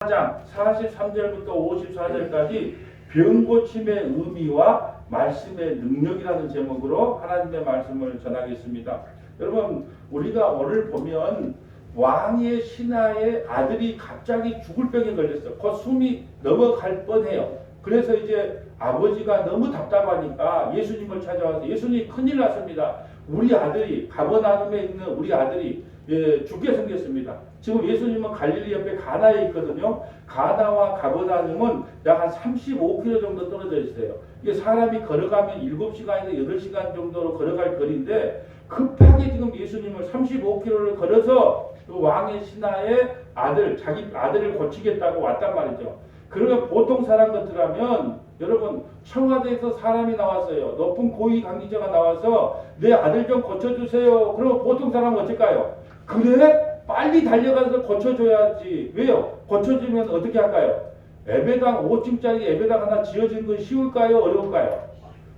4장 43절부터 54절까지 병고침의 의미와 말씀의 능력이라는 제목으로 하나님의 말씀을 전하겠습니다. 여러분, 우리가 오늘 보면 왕의 신하의 아들이 갑자기 죽을 병에 걸렸어. 곧 숨이 넘어갈 뻔해요. 그래서 이제 아버지가 너무 답답하니까 예수님을 찾아와서 예수님 큰일 났습니다. 우리 아들이 가버나움에 있는 우리 아들이 죽게 생겼습니다. 지금 예수님은 갈릴리 옆에 가나에 있거든요. 가나와 가버나움은 약 한 35km 정도 떨어져 있어요. 이게 사람이 걸어가면 7시간에서 8시간 정도로 걸어갈 거리인데 급하게 지금 예수님을 35km를 걸어서 그 왕의 신하의 아들, 자기 아들을 고치겠다고 왔단 말이죠. 그러면 보통 사람 같으라면 여러분, 청와대에서 사람이 나왔어요. 높은 고위 관계자가 나와서 내 아들 좀 고쳐주세요. 그러면 보통 사람은 어떨까요? 그래? 빨리 달려가서 고쳐줘야지. 왜요? 고쳐주면 어떻게 할까요? 예배당 5층짜리 예배당 하나 지어주는 건 쉬울까요? 어려울까요?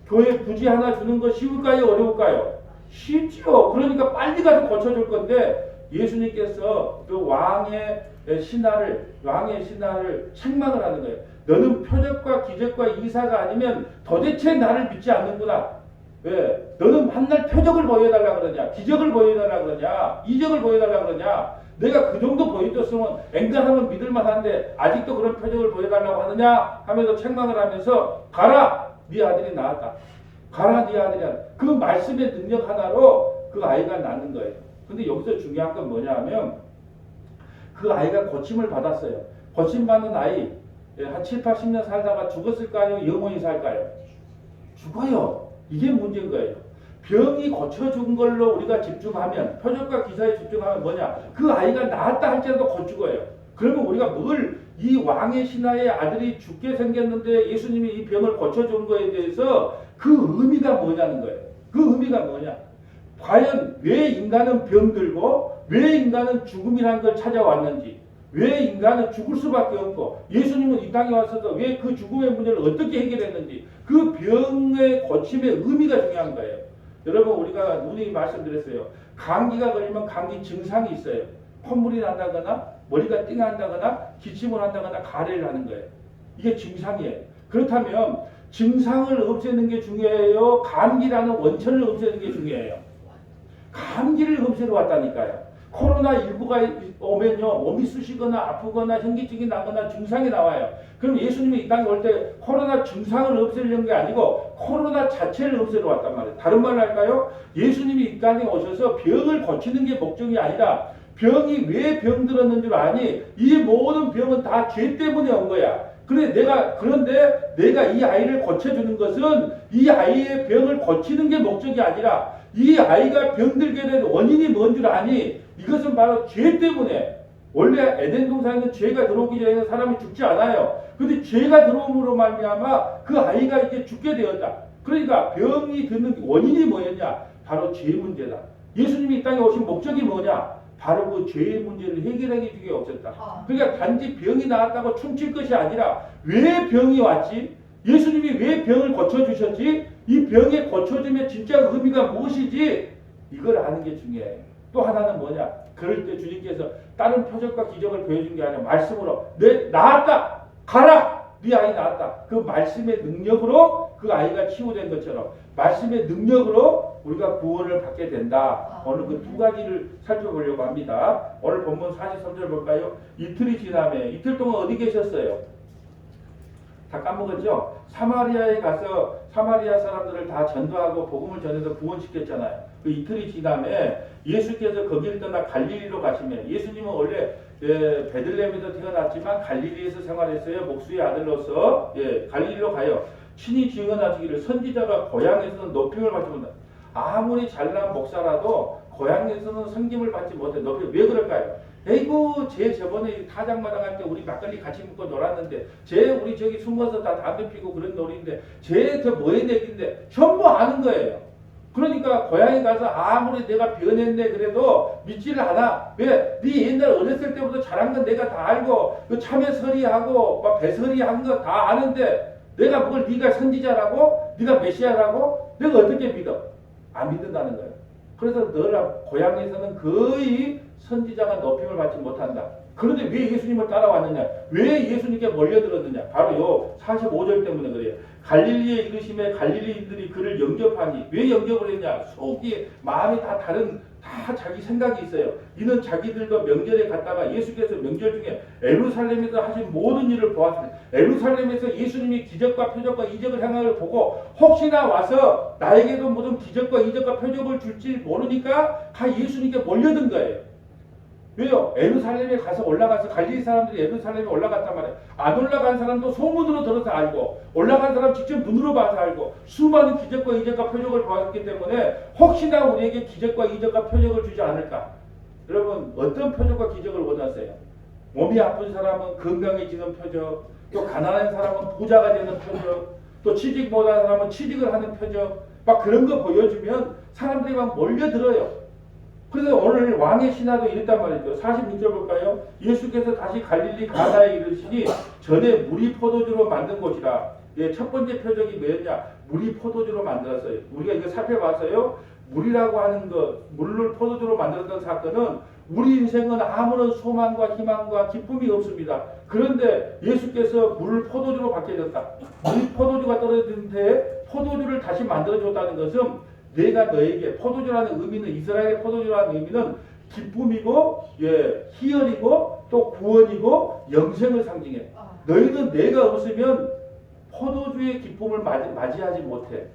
교회 부지 하나 주는 건 쉬울까요? 어려울까요? 쉽지요. 그러니까 빨리 가서 고쳐줄 건데 예수님께서 그 왕의 신하를 책망을 하는 거예요. 너는 표적과 기적과 이사가 아니면 도대체 나를 믿지 않는구나. 왜? 너는 한날 표적을 보여달라 그러냐? 기적을 보여달라 그러냐? 이적을 보여달라 그러냐? 내가 그 정도 보여줬으면 앵간하면 믿을만한데 아직도 그런 표적을 보여달라고 하느냐? 하면서 책망을 하면서 가라! 네 아들이 나았다. 가라 네 아들이 나았다. 그 말씀의 능력 하나로 그 아이가 낳는 거예요. 근데 여기서 중요한 건 뭐냐 하면 그 아이가 고침을 받았어요. 고침받는 아이 한 7, 80년 살다가 죽었을까요? 영원히 살까요? 죽어요. 이게 문제인 거예요. 병이 고쳐준 걸로 우리가 집중하면, 표적과 기사에 집중하면 뭐냐? 그 아이가 나았다 할지라도 곧 죽어요. 그러면 우리가 이 왕의 신하의 아들이 죽게 생겼는데 예수님이 이 병을 고쳐준 거에 대해서 그 의미가 뭐냐는 거예요. 그 의미가 뭐냐? 과연 왜 인간은 병들고 왜 인간은 죽음이라는 걸 찾아왔는지, 왜 인간은 죽을 수밖에 없고 예수님은 이 땅에 왔어도 왜 그 죽음의 문제를 어떻게 해결했는지 그 병의 고침의 의미가 중요한 거예요. 여러분, 우리가 누누이 말씀드렸어요. 감기가 걸리면 감기 증상이 있어요. 콧물이 난다거나 머리가 띵한다거나 기침을 한다거나 가래를 하는 거예요. 이게 증상이에요. 그렇다면 증상을 없애는 게 중요해요? 감기라는 원천을 없애는 게 중요해요? 감기를 없애러 왔다니까요. 코로나19가 오면요, 몸이 쑤시거나 아프거나 현기증이 나거나 증상이 나와요. 그럼 예수님이 이 땅에 올 때 코로나 증상을 없애려는 게 아니고 코로나 자체를 없애러 왔단 말이에요. 다른 말로 할까요? 예수님이 이 땅에 오셔서 병을 고치는 게 목적이 아니라 병이 왜 병들었는 줄 아니? 이 모든 병은 다 죄 때문에 온 거야. 그런데 내가 이 아이를 고쳐주는 것은 이 아이의 병을 고치는 게 목적이 아니라 이 아이가 병들게 된 원인이 뭔 줄 아니? 이것은 바로 죄 때문에. 원래 에덴 동산에는 죄가 들어오기 전에는 사람이 죽지 않아요. 그런데 죄가 들어옴으로 말미암아 그 아이가 이제 죽게 되었다. 그러니까 병이 드는 원인이 뭐였냐? 바로 죄 문제다. 예수님이 이 땅에 오신 목적이 뭐냐? 바로 그 죄의 문제를 해결하기 위해 오셨다. 그러니까 단지 병이 나왔다고 춤출 것이 아니라 왜 병이 왔지? 예수님이 왜 병을 고쳐주셨지? 이 병에 고쳐주면 진짜 의미가 무엇이지? 이걸 아는 게 중요해요. 또 하나는 뭐냐? 그럴 때 주님께서 다른 표적과 기적을 보여준 게 아니라 말씀으로 나았다! 가라! 네 아이 나았다. 그 말씀의 능력으로 그 아이가 치유된 것처럼 말씀의 능력으로 우리가 구원을 받게 된다. 오늘 그 두 가지를 살펴보려고 합니다. 오늘 본문 43절 볼까요? 이틀이 지나매 이틀 동안 어디 계셨어요? 다 까먹었죠? 사마리아에 가서 사마리아 사람들을 다 전도하고 복음을 전해서 구원시켰잖아요. 그 이틀이 지나매 예수께서 거기를 떠나 갈릴리로 가시면, 예수님은 원래 베들레헴에서 태어났지만 갈릴리에서 생활했어요. 목수의 아들로서 갈릴리로 가요. 친히 증언하시기를 선지자가 고향에서는 높임을 받지 못한다. 아무리 잘난 목사라도 고향에서는 섬김을 받지 못해. 왜 그럴까요? 에이구, 저번에 타작마당 할 때 우리 막걸리 같이 먹고 놀았는데, 우리 저기 숨어서 다 담배 피고 그런 놀이인데, 저 뭐의 얘기인데, 전부 아는 거예요. 그러니까 고향에 가서 아무리 내가 변했네 그래도 믿지를 않아. 왜? 네 옛날 어렸을 때부터 잘한 건 내가 다 알고, 그 참외서리하고 막 배서리한 거 다 아는데, 내가 뭘 네가 선지자라고? 네가 메시아라고? 내가 어떻게 믿어? 안 믿는다는 거예요. 그래서 너랑 고향에서는 거의 선지자가 높임을 받지 못한다. 그런데 왜 예수님을 따라왔느냐? 왜 예수님께 몰려들었느냐? 바로 요 45절 때문에 그래요. 갈릴리에 이르심에 갈릴리인들이 그를 영접하니. 왜 영접을 했냐? 속이 마음이 다 다른, 다 자기 생각이 있어요. 이는 자기들도 명절에 갔다가 예수께서 명절 중에 에루살렘에서 하신 모든 일을 보았으니, 에루살렘에서 예수님이 기적과 표적과 이적을 행한 걸 보고 혹시나 와서 나에게도 모든 기적과 이적과 표적을 줄지 모르니까 다 예수님께 몰려든 거예요. 왜요? 에루살렘에 가서 올라가서 갈릴리 사람들이 에루살렘에 올라갔단 말이에요. 안 올라간 사람도 소문으로 들어서 알고, 올라간 사람 직접 눈으로 봐서 알고, 수많은 기적과 이적과 표적을 보았기 때문에 혹시나 우리에게 기적과 이적과 표적을 주지 않을까? 여러분, 어떤 표적과 기적을 원하세요? 몸이 아픈 사람은 건강해지는 표적, 또 가난한 사람은 부자가 되는 표적, 또 취직 못하는 사람은 취직을 하는 표적, 막 그런 거 보여주면 사람들이 막 몰려들어요. 그래서 오늘 왕의 신하도 이랬단 말이죠. 46절 볼까요? 예수께서 다시 갈릴리 가나에 이르시니 전에 물이 포도주로 만든 곳이라. 예, 첫 번째 표적이 뭐였냐? 물이 포도주로 만들었어요. 우리가 이거 살펴봤어요. 물이라고 하는 것, 물을 포도주로 만들었던 사건은 우리 인생은 아무런 소망과 희망과 기쁨이 없습니다. 그런데 예수께서 물을 포도주로 바뀌어졌다. 물이 포도주가 떨어지는데 포도주를 다시 만들어줬다는 것은 내가 너에게, 포도주라는 의미는, 이스라엘의 포도주라는 의미는 기쁨이고, 예, 희열이고, 또 구원이고, 영생을 상징해. 너희는 내가 없으면 포도주의 기쁨을 맞이하지 못해.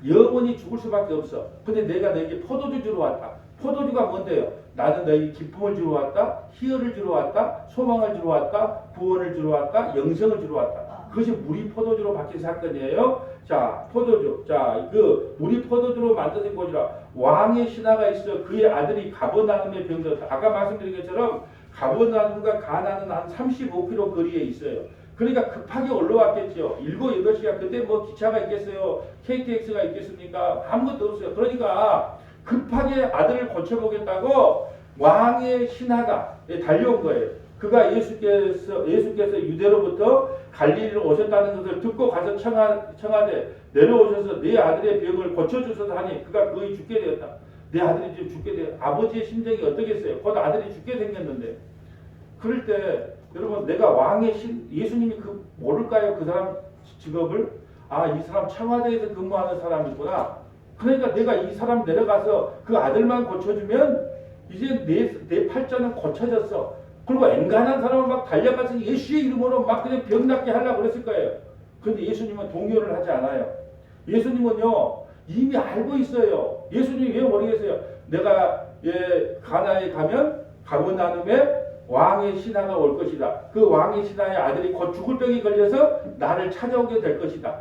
영원히 죽을 수밖에 없어. 근데 내가 너에게 포도주 주러 왔다. 포도주가 뭔데요? 나는 너에게 기쁨을 주러 왔다, 희열을 주러 왔다, 소망을 주러 왔다, 구원을 주러 왔다, 영생을 주러 왔다. 그것이 물이 포도주로 바뀐 사건이에요. 자, 포도주. 자, 그 물이 포도주로 만드는 곳이라. 왕의 신하가 있어 그의 아들이 가버나움에 병들었다. 아까 말씀드린 것처럼 가버나움과 가나는 한 35km 거리에 있어요. 그러니까 급하게 올라왔겠죠. 7, 8시간. 그때 뭐 기차가 있겠어요? KTX가 있겠습니까? 아무것도 없어요. 그러니까 급하게 아들을 고쳐보겠다고 왕의 신하가 달려온 거예요. 그가 예수께서 유대로부터 갈릴리로 오셨다는 것을 듣고 가서 청하되 내려오셔서 네 아들의 병을 고쳐주소서 하니 그가 거의 죽게 되었다. 내 아들이 지금 죽게 되었다. 아버지의 심정이 어떻겠어요? 곧 아들이 죽게 생겼는데. 그럴 때 여러분, 내가 왕의 예수님이 모를까요? 그 사람 직업을? 아, 이 사람 청와대에서 근무하는 사람이구나. 그러니까 내가 이 사람 내려가서 그 아들만 고쳐주면 이제 내 팔자는 고쳐졌어. 그리고 엔간한 사람은 막 달려가서 예수의 이름으로 막 그냥 병 낫게 하려고 그랬을 거예요. 그런데 예수님은 동요를 하지 않아요. 예수님은요, 이미 알고 있어요. 예수님이 왜 모르겠어요? 내가 가나에 가면 가버나움에 왕의 신하가 올 것이다. 그 왕의 신하의 아들이 곧 죽을 병이 걸려서 나를 찾아오게 될 것이다.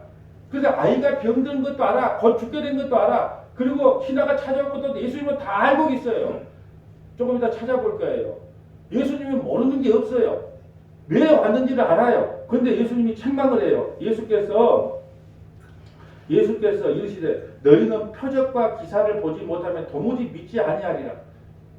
그래서 아이가 병든 것도 알아. 곧 죽게 된 것도 알아. 그리고 신하가 찾아올 것도 예수님은 다 알고 있어요. 조금 이따 찾아볼 거예요. 예수님이 모르는 게 없어요. 왜 왔는지를 알아요. 그런데 예수님이 책망을 해요. 예수께서 이르시되 너희는 표적과 기사를 보지 못하면 도무지 믿지 아니하리라.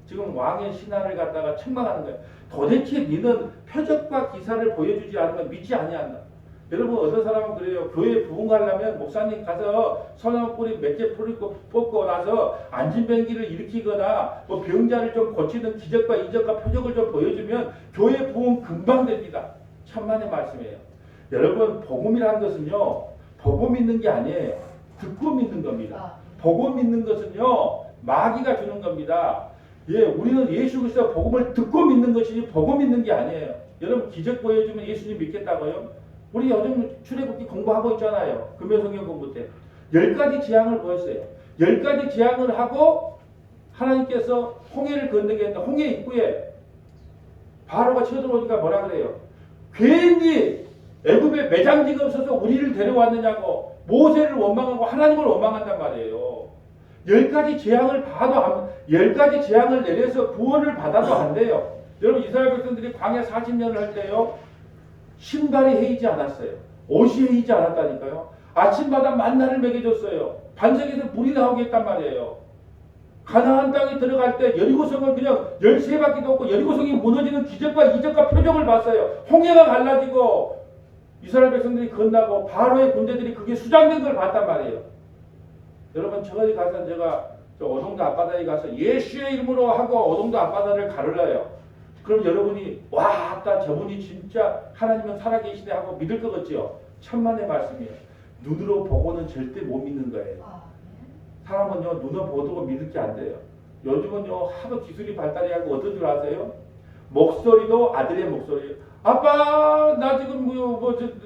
지금 왕의 신하를 갖다가 책망하는 거예요. 도대체 너는 표적과 기사를 보여주지 않으면 믿지 아니한다. 여러분, 어떤 사람은 그래요. 교회 부흥하려면 목사님 가서 소나무 뿌리 몇 개 뽑고 나서 안진병기를 일으키거나 뭐 병자를 좀 고치는 기적과 이적과 표적을 좀 보여주면 교회 부흥 금방 됩니다. 천만의 말씀이에요. 여러분, 복음이라는 것은요, 보고 믿는 게 아니에요. 듣고 믿는 겁니다. 보고 믿는 것은요, 마귀가 주는 겁니다. 예, 우리는 예수 그리스도 복음을 듣고 믿는 것이지 보고 믿는 게 아니에요. 여러분, 기적 보여주면 예수님 믿겠다고요? 우리 요즘 출애굽기 공부하고 있잖아요. 금요성경 공부 때. 10가지 재앙을 보였어요. 10가지 재앙을 하고 하나님께서 홍해를 건너게 했는데 홍해 입구에 바로가 쳐들어오니까 뭐라 그래요? 괜히 애굽에 매장지가 없어서 우리를 데려왔느냐고 모세를 원망하고 하나님을 원망한단 말이에요. 10가지 재앙을 봐도 10가지 재앙을 내려서 구원을 받아도 안 돼요. 여러분, 이스라엘 백성들이 광야 40년을 할 때요, 신발이 헤이지 않았어요. 옷이 헤이지 않았다니까요. 아침마다 만나를 먹여줬어요. 반석에서 물이 나오게 했단 말이에요. 가나안 땅에 들어갈 때 여리고성을 그냥 13바퀴 돕고 여리고성이 무너지는 기적과 이적과 표적을 봤어요. 홍해가 갈라지고 이스라엘 백성들이 건너고 바로의 군대들이 그게 수장된 걸 봤단 말이에요. 여러분, 저기 가서 제가 오동도 앞바다에 가서 예수의 이름으로 하고 오동도 앞바다를 가르러요. 그럼 여러분이 와, 아까 저분이 진짜 하나님은 살아계시네 하고 믿을 것 같지요? 천만의 말씀이에요. 눈으로 보고는 절대 못 믿는 거예요. 사람은요, 눈으로 보고 믿을 게 안 돼요. 요즘은요, 하도 기술이 발달해가지고 어떤 줄 아세요? 목소리도 아들의 목소리. 아빠, 나 지금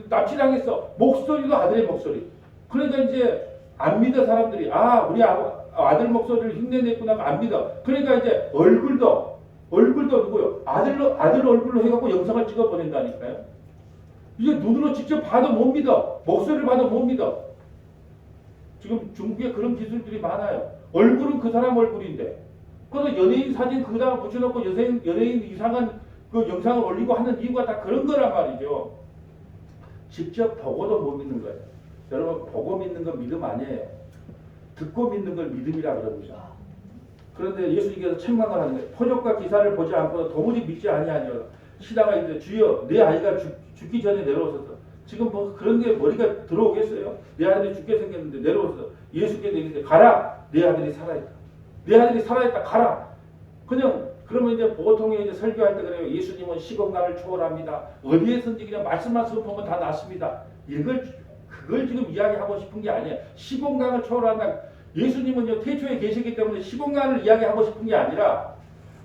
납치당했어. 목소리도 아들의 목소리. 그러니까 이제 안 믿어 사람들이. 아, 우리 아들 목소리를 흉내냈구나 안 믿어. 그러니까 이제 얼굴도 누구요? 아들 얼굴로 해갖고 영상을 찍어 보낸다니까요. 이제 눈으로 직접 봐도 못 믿어. 목소리를 봐도 못 믿어. 지금 중국에 그런 기술들이 많아요. 얼굴은 그 사람 얼굴인데. 그래서 연예인 사진 그다음 붙여놓고 연예인 이상한 그 영상을 올리고 하는 이유가 다 그런 거란 말이죠. 직접 보고도 못 믿는 거예요. 여러분, 보고 믿는 건 믿음 아니에요. 듣고 믿는 걸 믿음이라 그러죠. 그런데 예수님께서 책망을 하는 거예요. 표적과 기사를 보지 않고 도무지 믿지 아니하니라. 시다가 이제 주여 내 아이가 죽기 전에 내려오소서. 지금 뭐 그런 게 머리가 들어오겠어요? 내 아들이 죽게 생겼는데 내려오소서. 예수께서 얘기했는데 가라. 내 아들이 살아있다. 내 아들이 살아있다. 가라. 그러면 이제 보통에 이제 설교할 때 그래요. 예수님은 시공간을 초월합니다. 어디에서든지 그냥 말씀만 수업하면 다 낫습니다. 그걸 지금 이야기하고 싶은 게 아니에요. 시공간을 초월한다. 예수님은요, 태초에 계시기 때문에 시공간을 이야기하고 싶은 게 아니라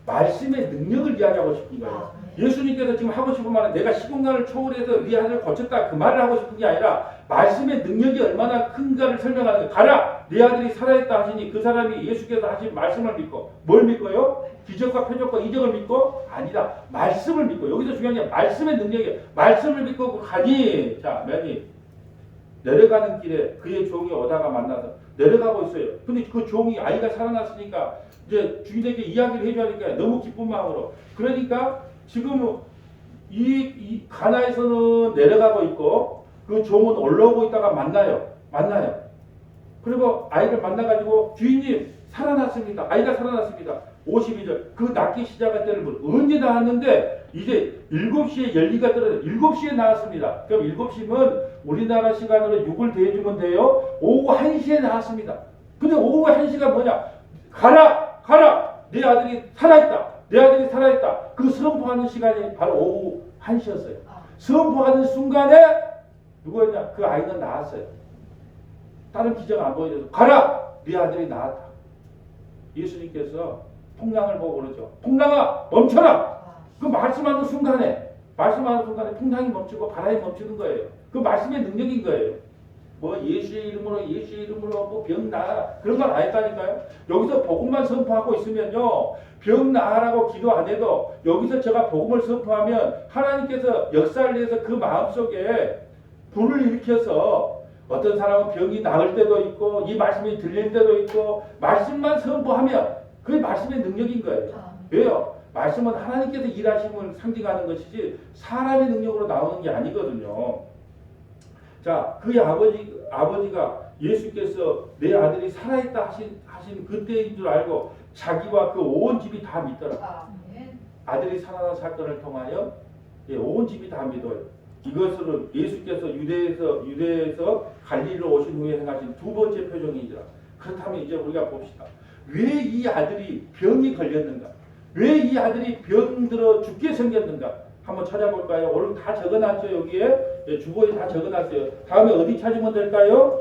말씀의 능력을 이야기하고 싶은 거예요. 예수님께서 지금 하고 싶은 말은 내가 시공간을 초월해서 네 아들을 고쳤다 그 말을 하고 싶은 게 아니라 말씀의 능력이 얼마나 큰가를 설명하는 거예요. 가라! 네 아들이 살아있다 하시니 그 사람이 예수께서 하신 말씀을 믿고 뭘 믿고요? 기적과 표적과 이적을 믿고? 아니다. 말씀을 믿고. 여기서 중요한 게 말씀의 능력이에요. 말씀을 믿고 가니 자, 맨이 내려가는 길에 그의 종이 오다가 만나서 내려가고 있어요. 근데 그 종이 아이가 살아났으니까 이제 주인에게 이야기를 해줘야 하니까 너무 기쁜 마음으로. 그러니까 지금 이 가나에서는 내려가고 있고 그 종은 올라오고 있다가 만나요. 그리고 아이를 만나가지고 주인님 살아났습니다. 아이가 살아났습니다. 52절 그 낳기 시작할 때는 언제 나왔는데 이제 7시에 열리가 떨어져 7시에 나왔습니다. 그럼 7시면 우리나라 시간으로 6을 더해주면 돼요. 오후 1시에 나왔습니다. 근데 오후 1시가 뭐냐? 가라! 내 아들이 살아있다. 그 선포하는 시간이 바로 오후 1시였어요. 선포하는 순간에 누구였냐? 그 아이는 나왔어요. 다른 기적 안 보여줘서 가라! 네 아들이 나왔다. 예수님께서 풍랑을 보고 그러죠. 풍랑아 멈춰라. 그 말씀하는 순간에 풍랑이 멈추고 바람이 멈추는 거예요. 그 말씀의 능력인 거예요. 뭐 예수의 이름으로 뭐 병 나아라 그런 건 아니다니까요. 여기서 복음만 선포하고 있으면요, 병 나아라고 기도 안 해도 여기서 제가 복음을 선포하면 하나님께서 역사를 해서 그 마음속에 불을 일으켜서 어떤 사람은 병이 나을 때도 있고 이 말씀이 들릴 때도 있고 말씀만 선포하면 그게 말씀의 능력인 거예요. 왜요? 말씀은 하나님께서 일하심을 상징하는 것이지 사람의 능력으로 나오는 게 아니거든요. 자, 그의 아버지가 예수께서 내 아들이 살아있다 하신 그때인 줄 알고 자기와 그 온 집이 다 믿더라. 아들이 살아난 사건을 통하여 온 집이 다 믿어요. 이것은 예수께서 유대에서 갈릴리로 오신 후에 행하신 두 번째 표적이니라. 그렇다면 이제 우리가 봅시다. 왜 이 아들이 병이 걸렸는가? 왜 이 아들이 병들어 죽게 생겼는가? 한번 찾아볼까요? 오늘 다 적어놨죠. 여기에 주보에 다 적어놨어요. 다음에 어디 찾으면 될까요?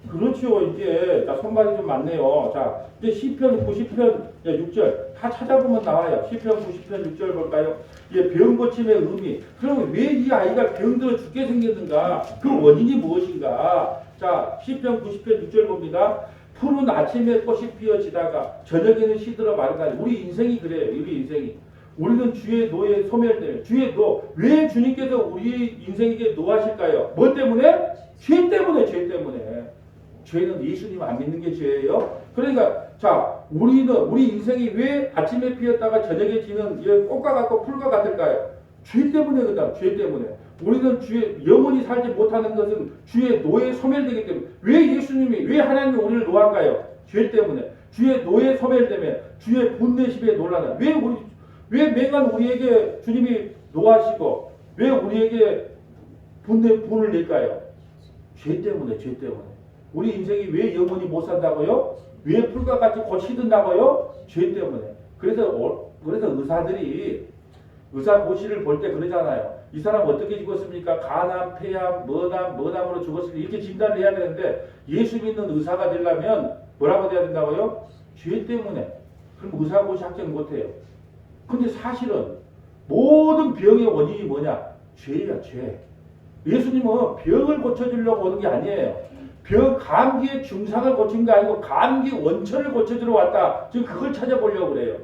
그렇죠. 이제 자, 손발이 좀 많네요. 자, 이제 시편 90편 6절 다 찾아보면 나와요. 시편 90편 6절 볼까요? 병 고침의 의미. 그러면 왜 이 아이가 병들어 죽게 생겼는가? 그 원인이 무엇인가? 자, 시편 90편 6절 봅니다. 푸른 아침에 꽃이 피어지다가 저녁에는 시들어 마르다니. 우리 인생이 그래요. 우리 인생이. 우리는 주의 노에 소멸되면 왜 주님께서 우리 인생에게 노하실까요? 뭐 때문에? 죄 때문에. 죄는 예수님 안 믿는 게 죄예요. 그러니까 자, 우리 인생이 왜 아침에 피었다가 저녁에 지는 꽃과 같고 풀과 같을까요? 죄 때문에 그다. 죄 때문에. 우리는 주의 영원히 살지 못하는 것은 주의 노에 소멸되기 때문에. 왜 하나님이 우리를 노할까요? 죄 때문에. 주의 노에 소멸되면 주의 분내심에 놀라는. 왜 매간 우리에게 주님이 노하시고 왜 우리에게 분을 낼까요? 죄 때문에. 우리 인생이 왜 영원히 못 산다고요? 왜 풀과 같이 곧 시든다고요? 죄 때문에. 그래서 의사들이 의사 고시를 볼 때 그러잖아요. 이 사람 어떻게 죽었습니까? 간암, 폐암, 뭐암으로 죽었습니까? 이렇게 진단을 해야 되는데 예수 믿는 의사가 되려면 뭐라고 돼야 된다고요? 죄 때문에. 그럼 의사 고시 합격 못해요. 근데 사실은 모든 병의 원인이 뭐냐? 죄야, 죄. 예수님은 병을 고쳐주려고 오는 게 아니에요. 감기의 증상을 고친 게 아니고 감기 원천을 고쳐주러 왔다. 지금 그걸 찾아보려고 그래요.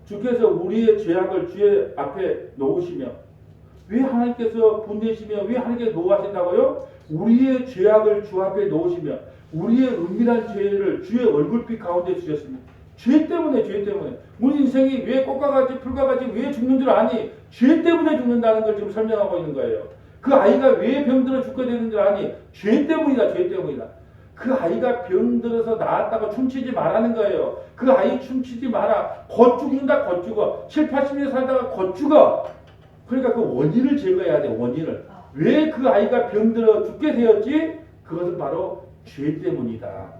주께서 우리의 죄악을 주의 앞에 놓으시며 왜 하나님께서 분내시며 왜 하나님께서 노하신다고요? 우리의 죄악을 주 앞에 놓으시며 우리의 은밀한 죄를 주의 얼굴빛 가운데 주셨습니다. 죄 때문에 우리 인생이 왜 꽃과 같이 풀과 같이 왜 죽는 줄 아니? 죄 때문에 죽는다는 걸 지금 설명하고 있는 거예요. 그 아이가 왜 병들어 죽게 되는 줄 아니? 죄 때문이다. 그 아이가 병들어서 나았다고 춤추지 말라는 거예요. 그 아이 춤추지 마라. 곧 죽는다. 곧 죽어. 7, 80년 살다가 곧 죽어. 그러니까 그 원인을 제거해야 돼. 원인을. 왜 그 아이가 병들어 죽게 되었지? 그것은 바로 죄 때문이다.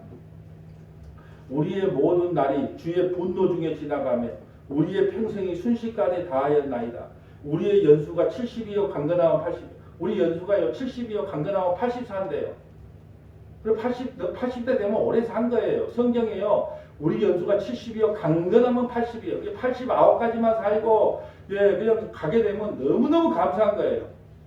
우리의 모든 날이 주의 분노 중에 지나가며 우리의 평생이 순식간에 다하였나이다. 우리의 연수가 70이요 강건하면 80. 우리 연수가요 70이요 강건하면 80산대요. 그리고 80대 되면 오래 산 거예요. 성경에요. 우리 연수가 70이요 강건하면 80이요. 89까지만 살고 그냥 가게 되면 너무너무 감사한 거예요.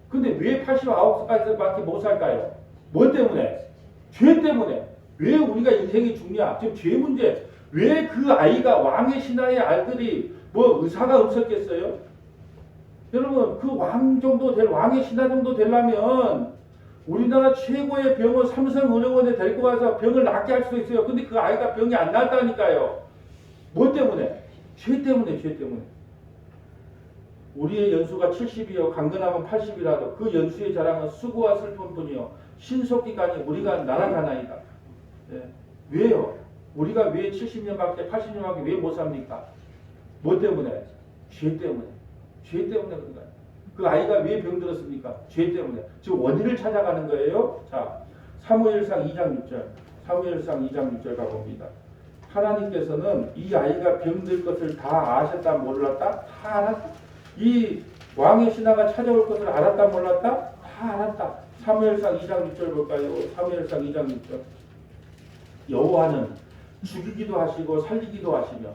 근데 왜 89까지밖에 못 살까요? 뭐 때문에? 죄 때문에. 왜 우리가 인생이 죽냐? 지금 죄 문제. 왜 그 아이가 왕의 신하의 아들이 뭐 의사가 없었겠어요? 여러분 그 왕 정도 왕의 신하 정도 되려면 우리나라 최고의 병원 삼성의료원에 데리고 가서 병을 낫게 할 수도 있어요. 근데 그 아이가 병이 안 낫다니까요. 뭐 때문에? 죄 때문에. 우리의 연수가 70이요 강건하면 80이라도 그 연수의 자랑은 수고와 슬픔뿐이요 신속기간이 우리가 날아가나이다. 왜요? 우리가 왜 70년밖에 80년밖에 왜 못 삽니까? 뭐 때문에? 죄 때문에 그런가요? 그 아이가 왜 병들었습니까? 죄 때문에. 지금 원인을 찾아가는 거예요. 자, 사무엘상 2장 6절 가봅니다. 하나님께서는 이 아이가 병들 것을 다 아셨다 몰랐다? 다 알았다. 이 왕의 신하가 찾아올 것을 알았다 몰랐다? 다 알았다. 사무엘상 2장 6절 볼까요? 사무엘상 2장 6절. 여호와는 죽이기도 하시고 살리기도 하시며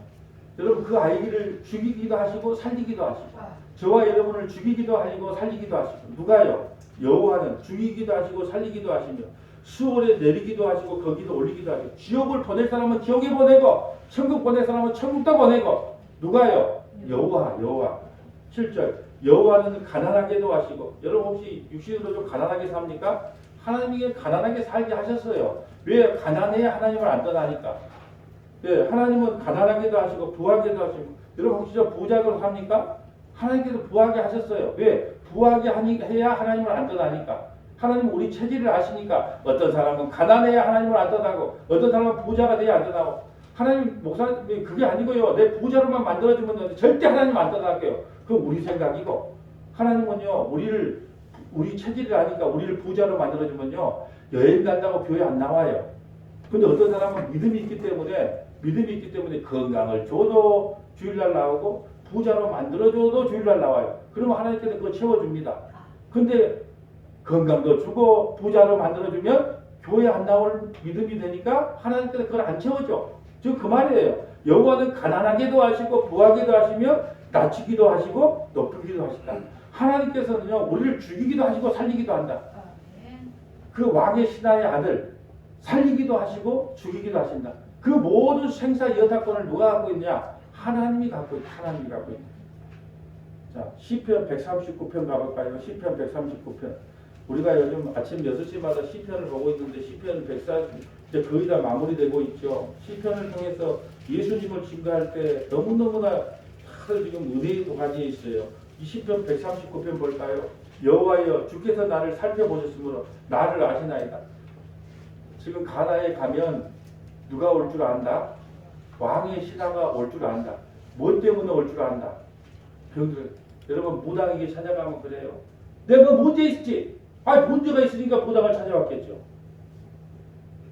여러분 그 아이를 죽이기도 하시고 살리기도 하시고 저와 여러분을 죽이기도 하시고 살리기도 하시고 누가요? 여호와는 죽이기도 하시고 살리기도 하시며 수월에 내리기도 하시고 거기도 올리기도 하시고 지옥을 보낼 사람은 지옥에 보내고 천국 보낼 사람은 천국도 보내고 누가요? 여호와 7절 여호와는 가난하게도 하시고 여러분 혹시 육신으로 좀 가난하게 삽니까? 하나님이 가난하게 살게 하셨어요. 왜? 가난해야 하나님을 안 떠나니까. 하나님은 가난하게도 하시고 부하게도 하시고 여러분 혹시 저 부자로 삽니까? 하나님께서 부하게 하셨어요. 왜? 부하게 해야 하나님을 안 떠나니까. 하나님은 우리 체질을 아시니까 어떤 사람은 가난해야 하나님을 안 떠나고 어떤 사람은 부자가 돼야 안 떠나고 하나님 목사님 그게 아니고요. 내 부자로만 만들어주면 절대 하나님 안 떠날게요. 그건 우리 생각이고 하나님은요 우리 체질을 아니까 우리를 부자로 만들어주면요 여행 간다고 교회 안 나와요. 근데 어떤 사람은 믿음이 있기 때문에 건강을 줘도 주일날 나오고 부자로 만들어줘도 주일날 나와요. 그러면 하나님께서 그거 채워줍니다. 근데 건강도 주고 부자로 만들어주면 교회 안 나올 믿음이 되니까 하나님께서 그걸 안 채워줘. 지금 그 말이에요. 여호와는 가난하게도 하시고 부하게도 하시며 낮추기도 하시고 높이기도 하신다. 하나님께서는요 우리를 죽이기도 하시고 살리기도 한다. 그 왕의 신하의 아들 살리기도 하시고 죽이기도 하신다. 그 모든 생사 여타권을 누가 갖고 있냐? 하나님이 갖고 있다. 자, 시편 139편 가볼까요? 시편 139편. 우리가 요즘 아침 6시마다 시편을 보고 있는데 시편 140 이제 거의 다 마무리되고 있죠. 시편을 통해서 예수님을 증거할 때 너무너무나 지금 은혜의 도가니에 있어요. 이 시편 139편 볼까요? 여호와여 주께서 나를 살펴보셨으므로 나를 아시나이다. 지금 가나에 가면 누가 올 줄 안다? 왕의 신하가 올 줄 안다. 뭐 때문에 올 줄 안다? 병들. 여러분 무당에게 찾아가면 그래요. 내가 문제 있지. 문제가 있으니까 무당을 찾아왔겠죠.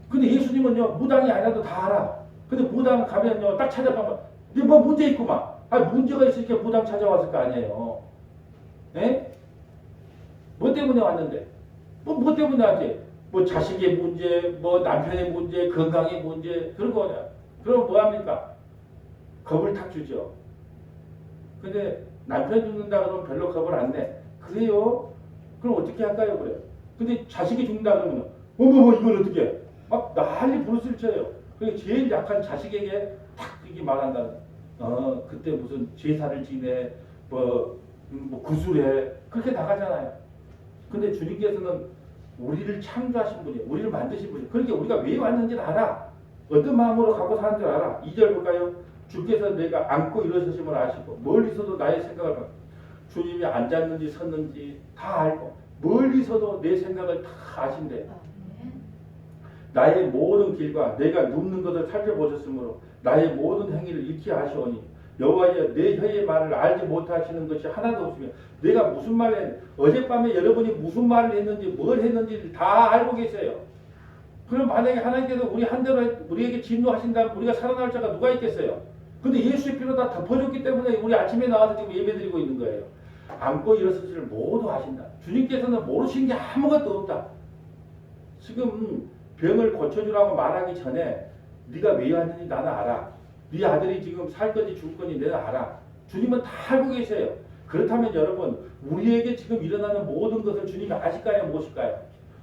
근데 예수님은요 무당이 아니라도 다 알아. 근데 무당 가면요 딱 찾아가면 뭐 문제 있구만. 문제가 있으니까 무당 찾아왔을 거 아니에요. 예? 뭐 때문에 왔는데? 뭐 때문에 왔지? 뭐 자식의 문제, 뭐 남편의 문제, 건강의 문제, 그런 거냐? 그럼 뭐 합니까? 겁을 탁 주죠. 근데 남편 죽는다 그러면 별로 겁을 안 내. 그래요? 그럼 어떻게 할까요? 그래. 근데 자식이 죽는다 그러면 어머 이걸 어떻게 해? 막 난리 부르스를 쳐요. 그게 제일 약한 자식에게 탁 이렇게 말한다는. 그때 무슨 제사를 지내, 뭐 구술해 그렇게 나가잖아요. 근데 주님께서는 우리를 창조하신 분이에요. 우리를 만드신 분이에요. 그러니까 우리가 왜 왔는지를 알아. 어떤 마음으로 갖고 사는 줄 알아. 2절 볼까요? 주께서 내가 앉고 일어서심을 아시고 멀리서도 나의 생각을 받고 주님이 앉았는지 섰는지 다 알고 멀리서도 내 생각을 다 아신대. 나의 모든 길과 내가 눕는 것을 살펴보셨으므로 나의 모든 행위를 익히 아시오니 여호와여 내 혀의 말을 알지 못하시는 것이 하나도 없으며 내가 무슨 말을 했는지 어젯밤에 여러분이 무슨 말을 했는지 뭘 했는지 다 알고 계세요. 그럼 만약에 하나님께서 우리 한 대로 우리에게 진노하신다면 우리가 살아날 자가 누가 있겠어요? 근데 예수의 피로 다 덮어줬기 때문에 우리 아침에 나와서 지금 예배드리고 있는 거예요. 앉고 일어서지를 모두 아신다. 주님께서는 모르시는 게 아무것도 없다. 지금 병을 고쳐주라고 말하기 전에 네가 왜 왔는지 나는 알아. 네 아들이 지금 살 건지 죽을 건지 내가 알아. 주님은 다 알고 계세요. 그렇다면 여러분 우리에게 지금 일어나는 모든 것을 주님이 아실까요? 모실까요?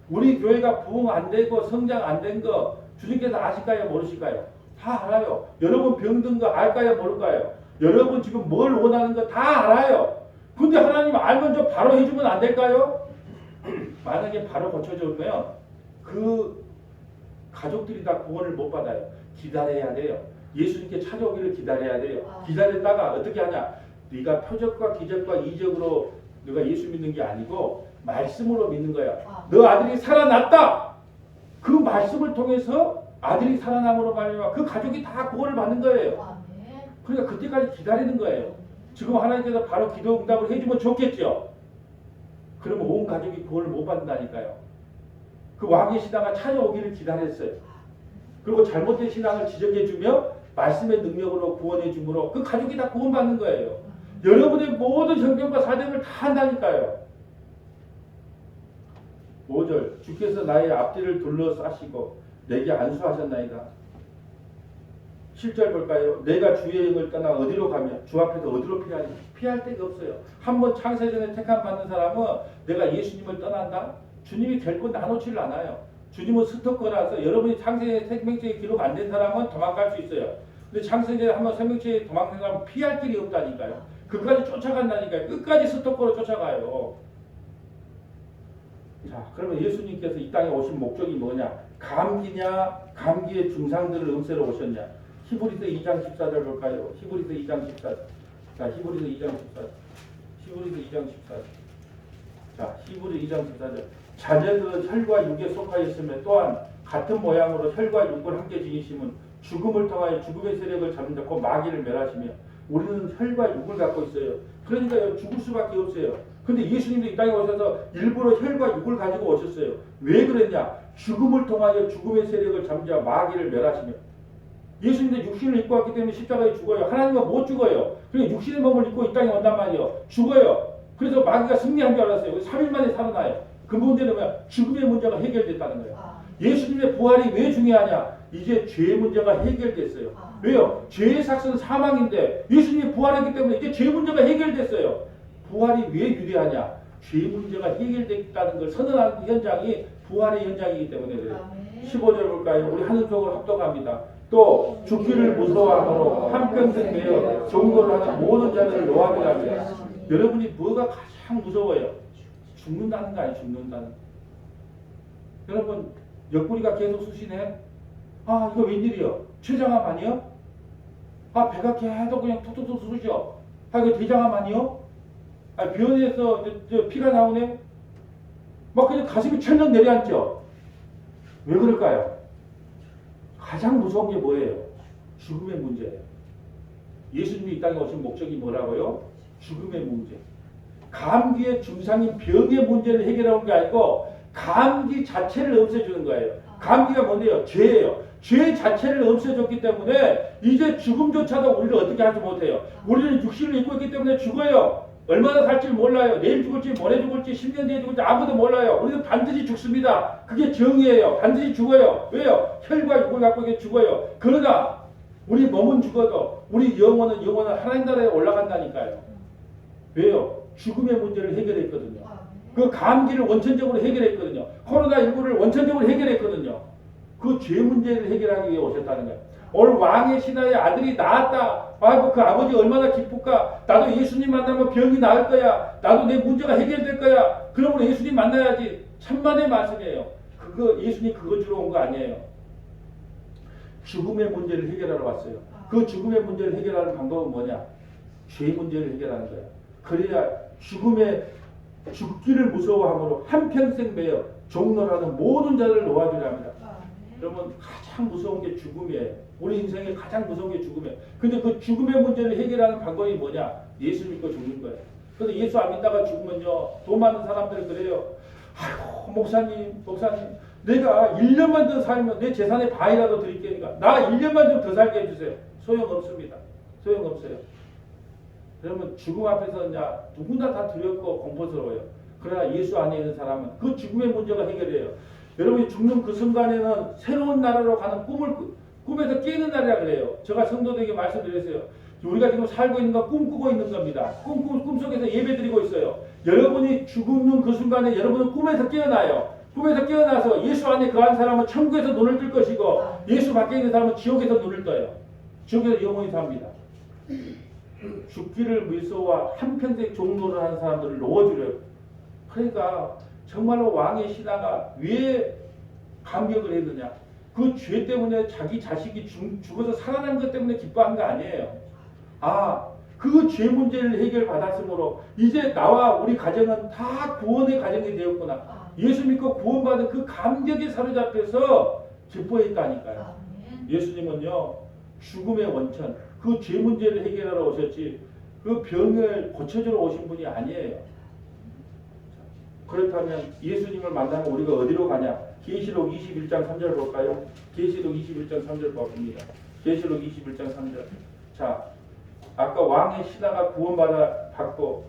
우리 교회가 부흥 안 되고 성장 안 된 거 주님께서 아실까요? 모르실까요? 다 알아요. 여러분 병든 거 알까요? 모를까요? 여러분 지금 뭘 원하는 거 다 알아요. 근데 하나님 알면 좀 바로 해주면 안 될까요? 만약에 바로 고쳐주면 그 가족들이 다 구원을 못 받아요. 기다려야 돼요. 예수님께 찾아오기를 기다려야 돼요. 기다렸다가 어떻게 하냐? 네가 표적과 기적과 이적으로 네가 예수 믿는 게 아니고 말씀으로 믿는 거야. 너 아들이 살아났다. 그 말씀을 통해서 아들이 살아남으로 말미암아 그 가족이 다 구원을 받는 거예요. 그러니까 그때까지 기다리는 거예요. 지금 하나님께서 바로 기도 응답을 해주면 좋겠죠. 그러면 온 가족이 구원을 못 받는다니까요. 그 왕의 신앙을 찾아오기를 기다렸어요. 그리고 잘못된 신앙을 지적해주며 말씀의 능력으로 구원해줌으로 그 가족이 다 구원받는 거예요. 여러분의 모든 형편과 사정을 다 한다니까요. 5절 주께서 나의 앞뒤를 둘러싸시고 내게 안수하셨나이다. 7절 볼까요? 내가 주의 영을 떠나 어디로 가며 주 앞에서 어디로 피하니? 피할 데가 없어요. 한번 창세전에 택함 받는 사람은 내가 예수님을 떠난다? 주님이 결코 나놓지를 않아요. 주님은 스토커라서 여러분이 창세전에 생명책에 기록 안 된 사람은 도망갈 수 있어요. 근데 창세전에 한번 생명책에 도망간 사람은 피할 길이 없다니까요. 끝까지 쫓아간다니까요. 끝까지 스토커로 쫓아가요. 자, 그러면 예수님께서 이 땅에 오신 목적이 뭐냐? 감기냐? 감기의 증상들을 음세로 오셨냐? 히브리서 2장 14절 볼까요? 히브리서 2장 14절. 자, 히브리서 2장 14절. 히브리서 2장 14절. 자, 히브리 2장 14절. 자녀들은 혈과 육에 속하였으며 또한 같은 모양으로 혈과 육을 함께 지니심은 죽음을 통하여 죽음의 세력을 잡는다. 곧 마귀를 멸하시며 우리는 혈과 육을 갖고 있어요. 그러니까 죽을 수밖에 없어요. 근데 예수님도 이 땅에 오셔서 일부러 혈과 육을 가지고 오셨어요. 왜 그랬냐? 죽음을 통하여 죽음의 세력을 잡자 마귀를 멸하시며. 예수님도 육신을 입고 왔기 때문에 십자가에 죽어요. 하나님은 못 죽어요. 그러니까 육신의 몸을 입고 이 땅에 온단 말이에요. 죽어요. 그래서 마귀가 승리한 줄 알았어요. 3일 만에 살아나요. 그 문제는 뭐야? 죽음의 문제가 해결됐다는 거예요. 예수님의 부활이 왜 중요하냐? 이제 죄의 문제가 해결됐어요. 왜요? 죄의 삭은 사망인데 예수님이 부활했기 때문에 이제 죄 문제가 해결됐어요. 부활이 왜 유리하냐? 죄 문제가 해결됐다는 걸 선언하는 현장이 부활의 현장이기 때문에 그래요. 15절 볼까요? 우리 하늘속으로 합독합니다. 또 죽기를 무서워하므로 한평생 매여 종교를 하는 모든 자들을 노하게 합니다. 여러분이 뭐가 가장 무서워요? 죽는다는 거 아니에요? 죽는다는 거. 여러분 옆구리가 계속 쑤시네. 아 이거 웬일이요? 췌장암 아니요? 아 배가 계속 그냥 툭툭툭 쑤셔. 아 이거 대장암 아니요? 아 변에서 피가 나오네. 막 그냥 가슴이 철렁 내려앉죠. 왜 그럴까요? 가장 무서운 게 뭐예요? 죽음의 문제예요. 예수님이 이 땅에 오신 목적이 뭐라고요? 죽음의 문제. 감기의 증상인 병의 문제를 해결하는 게 아니고 감기 자체를 없애주는 거예요. 감기가 뭔데요? 죄예요. 죄 자체를 없애줬기 때문에 이제 죽음조차도 우리를 어떻게 하지 못해요. 우리는 육신을 입고 있기 때문에 죽어요. 얼마나 살지 몰라요. 내일 죽을지 모레 죽을지 10년 뒤에 죽을지 아무도 몰라요. 우리는 반드시 죽습니다. 그게 정의예요. 반드시 죽어요. 왜요? 혈과 육을 갖고 있게 죽어요. 그러나 우리 몸은 죽어도 우리 영혼은 하나님 나라에 올라간다니까요. 왜요? 죽음의 문제를 해결했거든요. 그 감기를 원천적으로 해결했거든요. 코로나19를 원천적으로 해결했거든요. 그 죄 문제를 해결하기 위해 오셨다는 거예요. 오늘 왕의 신하의 아들이 나았다. 아이고 그 아버지 얼마나 기쁠까. 나도 예수님 만나면 병이 나을 거야. 나도 내 문제가 해결될 거야. 그러므로 예수님 만나야지. 천만의 말씀이에요. 예수님 그거 주러 온 거 아니에요. 죽음의 문제를 해결하러 왔어요. 그 죽음의 문제를 해결하는 방법은 뭐냐? 죄 문제를 해결하는 거예요. 그래야 죽기를 무서워함으로 한평생 매여 종로라는 모든 자를 놓아주려 합니다. 여러분 가장 무서운 게 죽음이에요. 우리 인생에 가장 무서운 게 죽음이에요. 근데 그 죽음의 문제를 해결하는 방법이 뭐냐? 예수 믿고 죽는 거예요. 그래서 예수 안 믿다가 죽으면요. 돈 많은 사람들은 그래요. 아이고 목사님 내가 1년만 더 살면 내 재산의 반이라도 드릴게니까 나 1년만 좀 더 살게 해주세요. 소용없습니다. 소용없어요. 그러면 죽음 앞에서 누구나 다 두렵고 공포스러워요. 그러나 예수 안에 있는 사람은 그 죽음의 문제가 해결돼요. 여러분이 죽는 그 순간에는 새로운 나라로 가는 꿈에서 깨는 날이라 그래요. 제가 성도들에게 말씀드렸어요. 우리가 지금 살고 있는 건 꿈꾸고 있는 겁니다. 꿈속에서 예배드리고 있어요. 여러분이 죽는 그 순간에 여러분은 꿈에서 깨어나요. 꿈에서 깨어나서 예수 안에 거한 사람은 천국에서 눈을 뜰 것이고 예수 밖에 있는 사람은 지옥에서 눈을 떠요. 지옥에서 영원히 삽니다. 죽기를 무서워 한평생 종로를 하는 사람들을 놓아주려고. 그러니까 정말로 왕의 신하가 왜 감격을 했느냐? 그 죄 때문에 자기 자식이 죽어서 살아난 것 때문에 기뻐한 거 아니에요. 그 죄 문제를 해결받았으므로 이제 나와 우리 가정은 다 구원의 가정이 되었구나. 예수 믿고 구원받은 그 감격에 사로잡혀서 기뻐했다니까요. 예수님은요 죽음의 원천 그 죄 문제를 해결하러 오셨지 그 병을 고쳐주러 오신 분이 아니에요. 그렇다면 예수님을 만나면 우리가 어디로 가냐? 계시록 21장 3절 볼까요? 계시록 21장 3절 봅니다. 계시록 21장 3절. 자, 아까 왕의 신하가 구원받고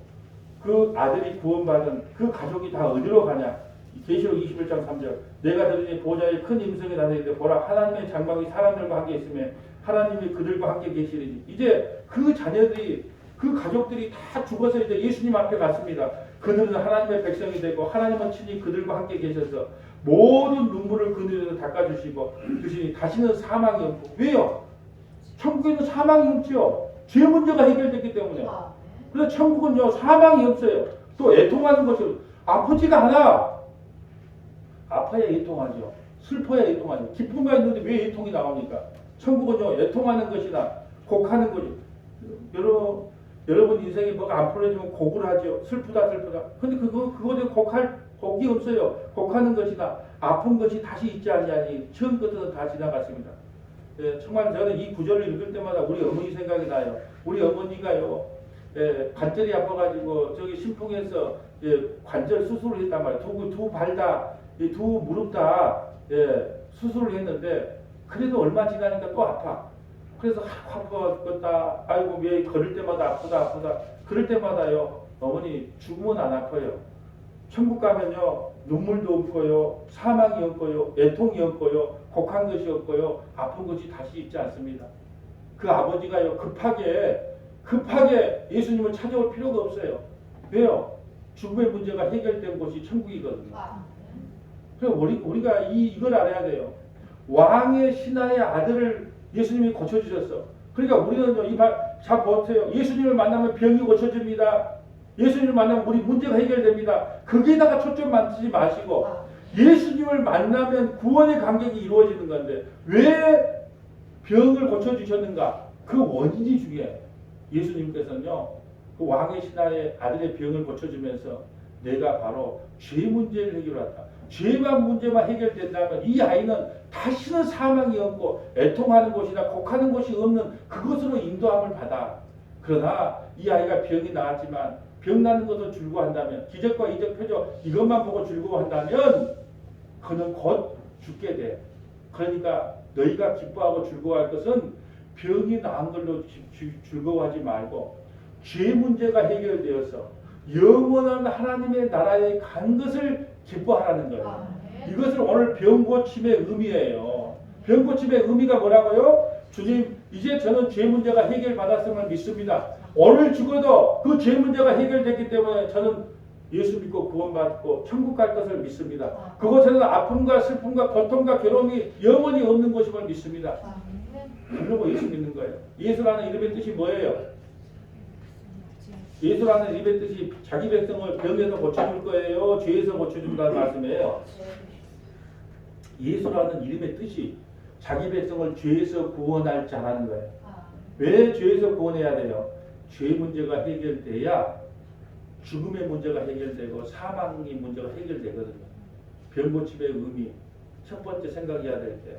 그 아들이 구원받은 그 가족이 다 어디로 가냐? 계시록 21장 3절. 내가 들으니 보좌에 큰 임성이 나타나는데 보라 하나님의 장막이 사람들과 함께 있으며 하나님이 그들과 함께 계시리니 이제 그 자녀들이 그 가족들이 다 죽어서 이제 예수님 앞에 갔습니다. 그들은 하나님의 백성이 되고 하나님은 친히 그들과 함께 계셔서 모든 눈물을 그들에서 닦아주시고 주시니 다시는 사망이 없고. 왜요? 천국에는 사망이 없죠. 죄 문제가 해결됐기 때문에. 그래서 천국은요 사망이 없어요. 또 애통하는 것이 아프지가 않아. 아파야 애통하죠. 슬퍼야 애통하죠. 기쁨이 있는데 왜 애통이 나옵니까? 천국은요 애통하는 것이나 곡하는 것이. 여러분 인생에 뭐가 안 풀어지면 곡을 하죠. 슬프다. 근데 그거에 곡이 없어요. 곡하는 것이나 아픈 것이 다시 있지 아니하니 처음 것은 다 지나갔습니다. 예, 정말 저는 이 구절을 읽을 때마다 우리 어머니 생각이 나요. 우리 어머니가요 관절이 아파가지고 저기 신풍에서 관절 수술을 했단 말이에요. 두 발 다, 두 무릎 다 수술을 했는데 그래도 얼마 지나니까 또 아파. 그래서 아프겠다. 아이고 왜 걸을 때마다 아프다. 그럴 때마다요 어머니 죽으면 안 아파요. 천국 가면요 눈물도 없고요 사망이 없고요 애통이 없고요 곡한 것이 없고요 아픈 것이 다시 있지 않습니다. 그 아버지가요 급하게 예수님을 찾아올 필요가 없어요. 왜요? 죽음의 문제가 해결된 곳이 천국이거든요. 그래서 우리가 이걸 알아야 돼요. 왕의 신하의 아들을 예수님이 고쳐주셨어. 그러니까 우리는요, 잘 보세요. 예수님을 만나면 병이 고쳐집니다. 예수님을 만나면 우리 문제가 해결됩니다. 거기에다가 초점 맞추지 마시고 예수님을 만나면 구원의 감격이 이루어지는 건데 왜 병을 고쳐주셨는가? 그 원인이 중요해요. 예수님께서는요, 그 왕의 신하의 아들의 병을 고쳐주면서 내가 바로 죄 문제를 해결했다. 죄만 문제만 해결된다면 이 아이는 다시는 사망이 없고 애통하는 곳이나 곡하는 곳이 없는 그것으로 인도함을 받아. 그러나 이 아이가 병이 나았지만 병 나는 것을 즐거워한다면 기적과 이적 표적 이것만 보고 즐거워한다면 그는 곧 죽게 돼. 그러니까 너희가 기뻐하고 즐거워할 것은 병이 나은 걸로 즐거워하지 말고 죄 문제가 해결되어서 영원한 하나님의 나라에 간 것을 기뻐하라는 거예요. 이것을 오늘 병고침의 의미예요. 병고침의 의미가 뭐라고요? 주님, 이제 저는 죄 문제가 해결받았음을 믿습니다. 오늘 죽어도 그 죄 문제가 해결됐기 때문에 저는 예수 믿고 구원받고 천국 갈 것을 믿습니다. 그곳에는 아픔과 슬픔과 고통과 괴로움이 영원히 없는 것임을 믿습니다. 그러고 예수 믿는 거예요. 예수라는 이름의 뜻이 뭐예요? 예수라는 이름의 뜻이 자기 백성을 병에서 고쳐줄 거예요? 죄에서 고쳐준다는 말씀이에요. 예수라는 이름의 뜻이 자기 백성을 죄에서 구원할 자라는 거예요. 왜 죄에서 구원해야 돼요? 죄 문제가 해결돼야 죽음의 문제가 해결되고 사망의 문제가 해결되거든요. 병고침의 의미, 첫 번째 생각해야 될 때,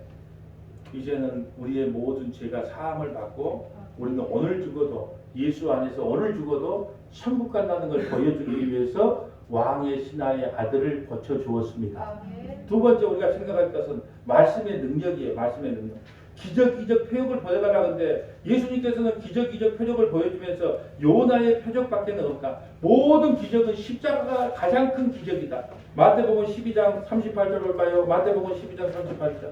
이제는 우리의 모든 죄가 사함을 받고 우리는 오늘 죽어도 예수 안에서 오늘 죽어도 천국 간다는 걸 보여주기 위해서 왕의 신하의 아들을 고쳐주었습니다. 두 번째 우리가 생각할 것은 말씀의 능력이에요. 말씀의 능력. 기적, 이적, 표적을 보여달라 근데 예수님께서는 기적, 이적, 표적을 보여주면서 요나의 표적밖에 없다. 모든 기적은 십자가가 가장 큰 기적이다. 마태복음 12장 38절 볼까요? 마태복음 12장 38절.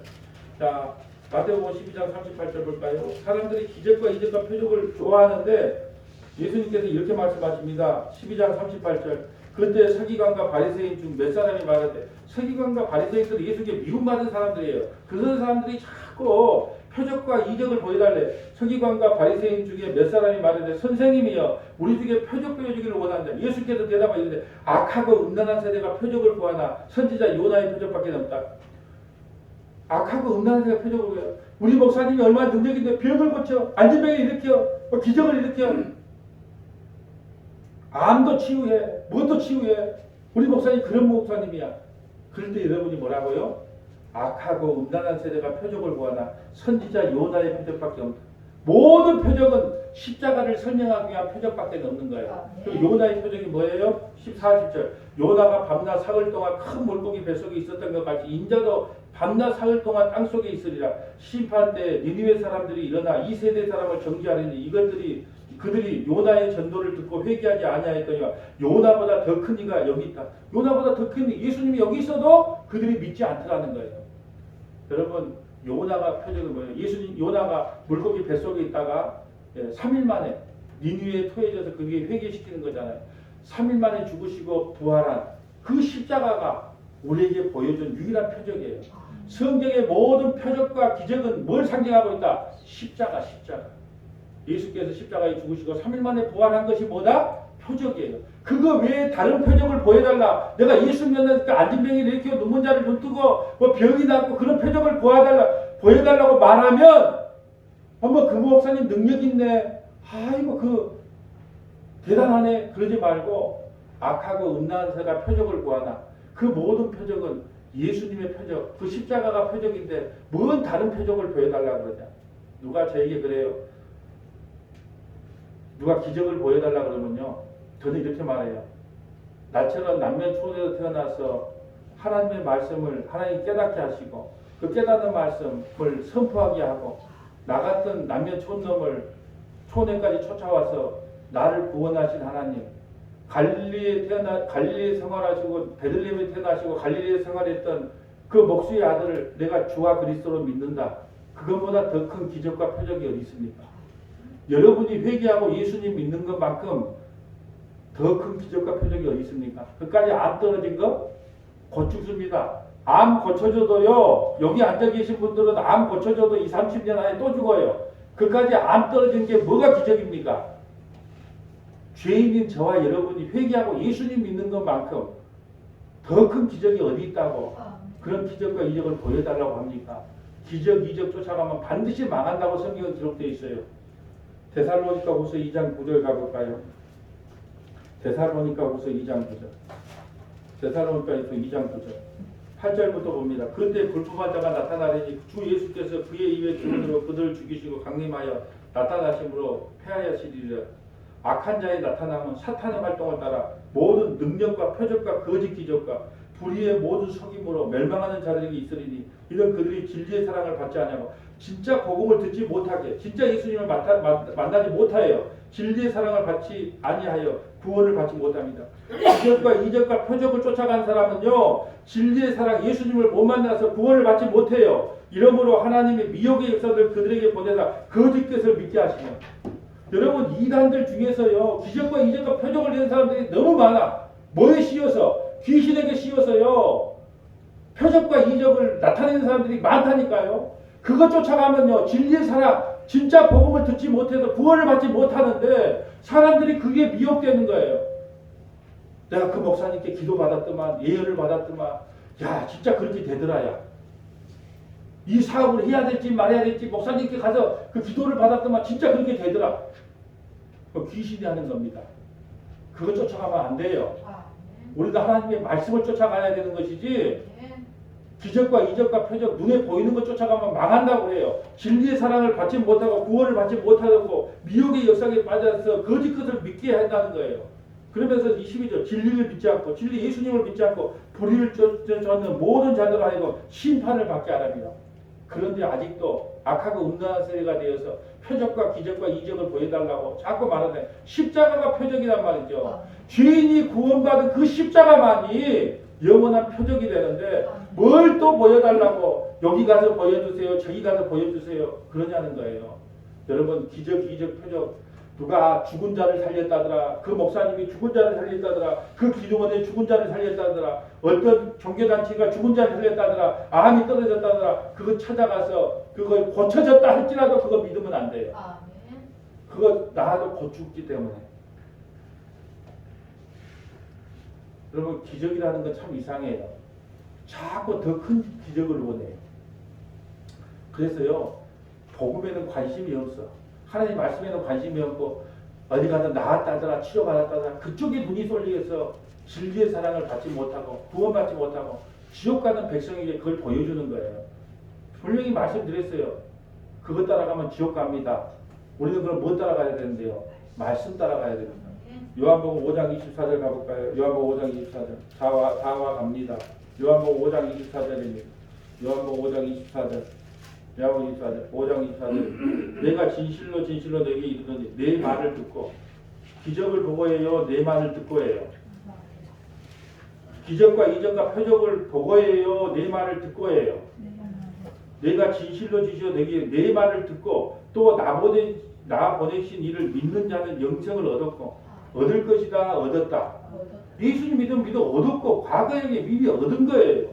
자, 마태복음 12장 38절 볼까요? 사람들이 기적과 이적과 표적을 좋아하는데 예수님께서 이렇게 말씀하십니다. 12장 38절. 그때 서기관과 바리새인 중 몇 사람이 말하되, 서기관과 바리새인들은 예수께 미움받은 사람들이에요. 그런 사람들이 자꾸 표적과 이적을 보여달래. 서기관과 바리새인 중에 몇 사람이 말하되, 선생님이여 우리 중에 표적 보여주기를 원한다. 예수께서 대답하시되, 악하고 음란한 세대가 표적을 구하나 선지자 요나의 표적밖에 없다. 악하고 음란한 세대가 표적을 구해요. 우리 목사님이 얼마나 능력인데 병을 고쳐, 안진병을 일으켜, 기적을 일으켜, 암도 치유해, 무엇도 치유해. 우리 목사님 그런 목사님이야. 그럴 때 여러분이 뭐라고요? 악하고 음란한 세대가 표적을 구하나 선지자 요나의 표적밖에 없다. 모든 표적은 십자가를 설명하기 위한 표적밖에 없는 거예요. 그리고 요나의 표적이 뭐예요? 14절. 요나가 밤낮 사흘 동안 큰 물고기 뱃속에 있었던 것 같이 인자도 밤낮 사흘 동안 땅속에 있으리라. 심판 때 니느웨 사람들이 일어나 이 세대 사람을 정죄하리니 그들이 요나의 전도를 듣고 회개하지 아니하였더니와 요나보다 더 큰 이가 여기 있다. 요나보다 더 큰 이, 예수님이 여기 있어도 그들이 믿지 않더라는 거예요. 여러분, 요나가 표적은 뭐예요? 예수님 요나가 물고기 뱃속에 있다가 3일 만에 니느웨에 토해져서 그게 회개시키는 거잖아요. 3일 만에 죽으시고 부활한 그 십자가가 우리에게 보여준 유일한 표적이에요. 성경의 모든 표적과 기적은 뭘 상징하고 있다? 십자가. 예수께서 십자가에 죽으시고 3일 만에 부활한 것이 뭐다? 표적이에요. 그거 외에 다른 표적을 보여달라. 내가 예수 믿으니까 안진병이 일으키고 눈먼 자를 눈뜨고 뭐 병이 낫고 그런 표적을 보여달라고 말하면 한번 그 목사님 능력 있네. 아이고 그 대단하네. 그러지 말고 악하고 음란한 자가 표적을 구하나 그 모든 표적은 예수님의 표적, 그 십자가가 표적인데 뭔 다른 표적을 보여달라고 그러냐. 누가 저에게 그래요. 누가 기적을 보여달라 그러면요. 저는 이렇게 말해요. 나처럼 남면 초대에서 태어나서 하나님의 말씀을 하나님 깨닫게 하시고 그 깨닫는 말씀을 선포하게 하고 나 같은 남면 촌놈을 초내까지 쫓아와서 나를 구원하신 하나님, 갈릴리에 생활하시고 베들레헴에 태어나시고 갈릴리에 생활했던 그 목수의 아들을 내가 주와 그리스도로 믿는다. 그것보다 더 큰 기적과 표적이 어디 있습니까? 여러분이 회개하고 예수님 믿는 것만큼 더 큰 기적과 표적이 어디 있습니까? 그까지 암 떨어진 거 곧 죽습니다. 암 고쳐줘도요. 여기 앉아 계신 분들은 암 고쳐줘도 20, 30년 안에 또 죽어요. 그까지 암 떨어진 게 뭐가 기적입니까? 죄인인 저와 여러분이 회개하고 예수님 믿는 것만큼 더 큰 기적이 어디 있다고 그런 기적과 이적을 보여달라고 합니까? 기적, 이적 쫓아가면 반드시 망한다고 성경은 기록되어 있어요. 데살로니가후서 2장 9절 가볼까요? 데살로니가후서 2장 9절. 데살로니가후서 2장 9절. 8절부터 봅니다. 그때 불법한 자가 나타나리니 주 예수께서 그의 입에 기운으로 그들을 죽이시고 강림하여 나타나심으로 패하시리라. 악한 자의 나타남은 사탄의 활동을 따라 모든 능력과 표적과 거짓 기적과 불의의 모든 속임으로 멸망하는 자들에게 있으리니 이런 그들이 진리의 사랑을 받지 않냐고. 진짜 복음을 듣지 못하게, 진짜 예수님을 만나지 못하여 진리의 사랑을 받지 아니하여 구원을 받지 못합니다. 이적과 이적과 표적을 쫓아간 사람은요, 진리의 사랑 예수님을 못 만나서 구원을 받지 못해요. 이러므로 하나님의 미혹의 역사를 그들에게 보내다 거짓 것을 믿게 하시며. 여러분, 이단들 중에서요, 기적과 이적과 표적을 내는 사람들이 너무 많아. 뭐에 씌워서? 귀신에게 씌워서요, 표적과 이적을 나타내는 사람들이 많다니까요. 그거 쫓아가면요, 진리의 사랑, 진짜 복음을 듣지 못해서 구원을 받지 못하는데 사람들이 그게 미혹되는 거예요. 내가 그 목사님께 기도 받았더만, 예언을 받았더만, 야, 진짜 그렇게 되더라야. 이 사업을 해야 될지 말아야 될지 목사님께 가서 그 기도를 받았더만 진짜 그렇게 되더라. 그 귀신이 하는 겁니다. 그거 쫓아가면 안 돼요. 우리도 하나님의 말씀을 쫓아가야 되는 것이지, 기적과 이적과 표적, 눈에 보이는 것 쫓아가면 망한다고 그래요. 진리의 사랑을 받지 못하고 구원을 받지 못하고 미혹의 역사에 빠져서 거짓 것을 믿게 한다는 거예요. 그러면서 22절, 진리를 믿지 않고 진리 예수님을 믿지 않고 불의를 쫓는 모든 자들 하여금 심판을 받게 하랍니다. 그런데 아직도 악하고 음란한 세대가 되어서 표적과 기적과 이적을 보여달라고 자꾸 말하는데, 십자가가 표적이란 말이죠. 죄인이 구원받은 그 십자가만이 영원한 표적이 되는데 뭘 또 보여달라고, 여기 가서 보여주세요, 저기 가서 보여주세요 그러냐는 거예요. 여러분, 기적, 이적, 표적, 누가 죽은 자를 살렸다더라, 그 목사님이 죽은 자를 살렸다더라, 그 기도원이 죽은 자를 살렸다더라, 어떤 종교단체가 죽은 자를 살렸다더라, 암이 떨어졌다더라, 그거 찾아가서 그거 고쳐졌다 할지라도 그거 믿으면 안 돼요. 그거 나도 곧 죽기 때문에. 여러분, 기적이라는 건 참 이상해요. 자꾸 더 큰 기적을 원해요. 그래서요, 복음에는 관심이 없어. 하나님 말씀에는 관심이 없고, 어디 가서 나았다더라, 치료받았다더라, 그쪽에 눈이 쏠리겠어. 진리의 사랑을 받지 못하고 구원받지 못하고 지옥 가는 백성에게 그걸 보여주는 거예요. 분명히 말씀드렸어요. 그것 따라가면 지옥 갑니다. 우리는 그럼 뭐 따라가야 되는데요? 말씀 따라가야 됩니다. 요한복음 5장 24절 가볼까요? 요한복음 5장 24절. 다와 갑니다. 요한복음 5장 24절입니다. 요한복음 5장 24절. 요한복음 24절. 5장 24절. 내가 진실로 진실로 너에게 이르노니 내 말을 듣고, 기적을 보고 해요, 내 말을 듣고 해요. 기적과 이적과 표적을 보고 해요, 내 말을 듣고 해요. 내가 진실로 진실로 너에게 내 말을 듣고, 또 나 보내신 이를 믿는 자는 영생을 얻었고, 얻을 것이다, 얻었다. 예수님 믿으면 얻었고, 과거에 미리 얻은 거예요.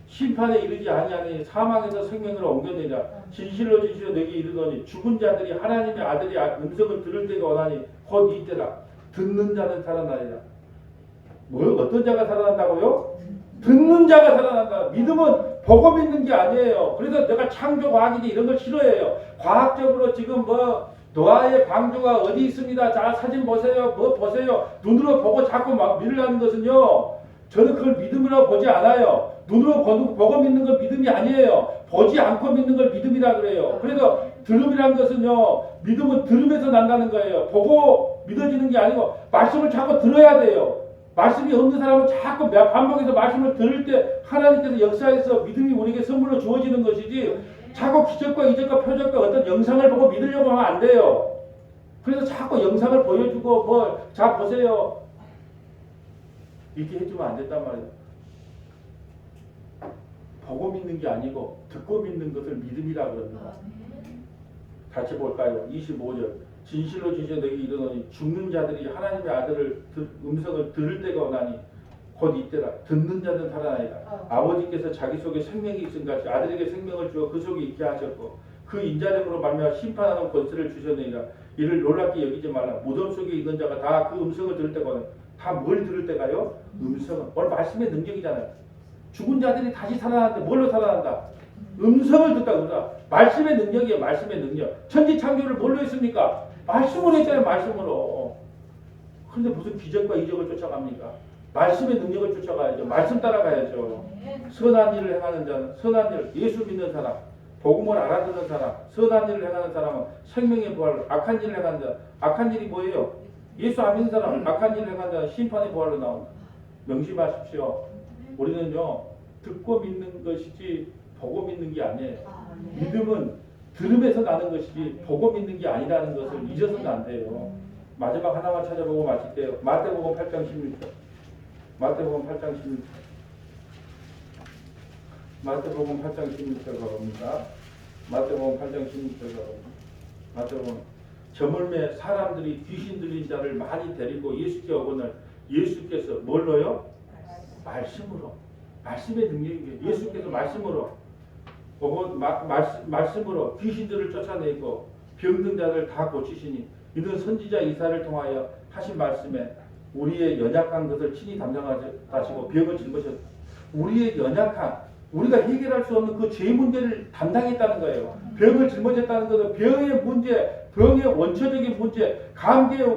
심판에 이르지 아니하니 사망에서 생명으로 옮겨내라. 진실로 진실로 너에게 이르노니 죽은 자들이 하나님의 아들의 음성을 들을 때가 오나니 곧 이때라. 듣는 자는 살아나리라. 뭐 어떤 자가 살아난다고요? 듣는 자가 살아난다. 믿음은 보고 믿는 게 아니에요. 그래서 내가 창조과학이지 이런 걸 싫어해요. 과학적으로 지금 노아의 방주가 어디 있습니다. 자, 사진 보세요. 뭐 보세요. 눈으로 보고 자꾸 막 믿으려는 것은요, 저는 그걸 믿음이라고 보지 않아요. 눈으로 보고 믿는 건 믿음이 아니에요. 보지 않고 믿는 걸 믿음이라 그래요. 그래서 들음이라는 것은요, 믿음은 들음에서 난다는 거예요. 보고 믿어지는 게 아니고 말씀을 자꾸 들어야 돼요. 말씀이 없는 사람은 자꾸 반복해서 말씀을 들을 때 하나님께서 역사에서 믿음이 우리에게 선물로 주어지는 것이지, 자꾸 기적과 이적과 표적과 어떤 영상을 보고 믿으려고 하면 안 돼요. 그래서 자꾸 영상을 보여주고 자 보세요 이렇게 해주면 안 된단 말이에요. 보고 믿는 게 아니고 듣고 믿는 것을 믿음이라 그럽니다. 같이 볼까요? 25절. 진실로 진실로 너에게 이르노니 죽는 자들이 하나님의 아들을 음성을 들을 때가 오나니 곧 이때라. 듣는 자는 살아나리라. 아버지께서 자기 속에 생명이 있은 같이 아들에게 생명을 주어 그 속에 있게 하셨고, 그 인자됨으로 말미암아 심판하는 권세를 주셨느니라. 이를 놀랍게 여기지 말라. 무덤 속에 있는 자가 다 그 음성을 들을 때가 오나니. 다 뭘 들을 때가요? 음성은. 오늘 말씀의 능력이잖아요. 죽은 자들이 다시 살아나는데 뭘로 살아난다? 음성을 듣다 그러다. 말씀의 능력이에요. 말씀의 능력. 천지 창조를 뭘로 했습니까? 말씀으로 했잖아요. 말씀으로. 그런데 무슨 기적과 이적을 쫓아갑니까? 말씀의 능력을 쫓아가야죠. 말씀 따라가야죠. 선한 일을 행하는 자는, 선한 일, 예수 믿는 사람, 복음을 알아듣는 사람, 선한 일을 행하는 사람은 생명의 부활로, 악한 일을 행하는 자, 악한 일이 뭐예요? 예수 안 믿는 사람, 악한 일을 행하는 자는 심판의 부활로 나온다. 명심하십시오. 우리는요 듣고 믿는 것이지 보고 믿는 게 아니에요. 아멘. 믿음은 들음에서 나는 것이지 보고 믿는 게 아니라는 것을 잊어서는 안 돼요. 마지막 하나만 찾아보고 마칠게요. 마태복음 8장 16절. 마태복음 8장 16절. 마태복음 8장 16절 가봅니다. 마태복음 8장 16절 가봅니다. 마태복음 저물매 사람들이 귀신 들린 자를 많이 데리고 예수께 오거늘 예수께서 뭘로요? 말씀으로. 말씀의 능력이에요. 예수께서 말씀으로 말씀으로 귀신들을 쫓아내고 병든 자들 다 고치시니 이는 선지자 이사야를 통하여 하신 말씀에 우리의 연약한 것을 친히 담당하시고 병을 짊으셨다. 우리의 연약한 우리가 해결할 수 없는 그 죄 문제를 담당했다는 거예요. 병을 짊어졌다는 것은 병의 문제, 병의 원초적인 문제, 감기의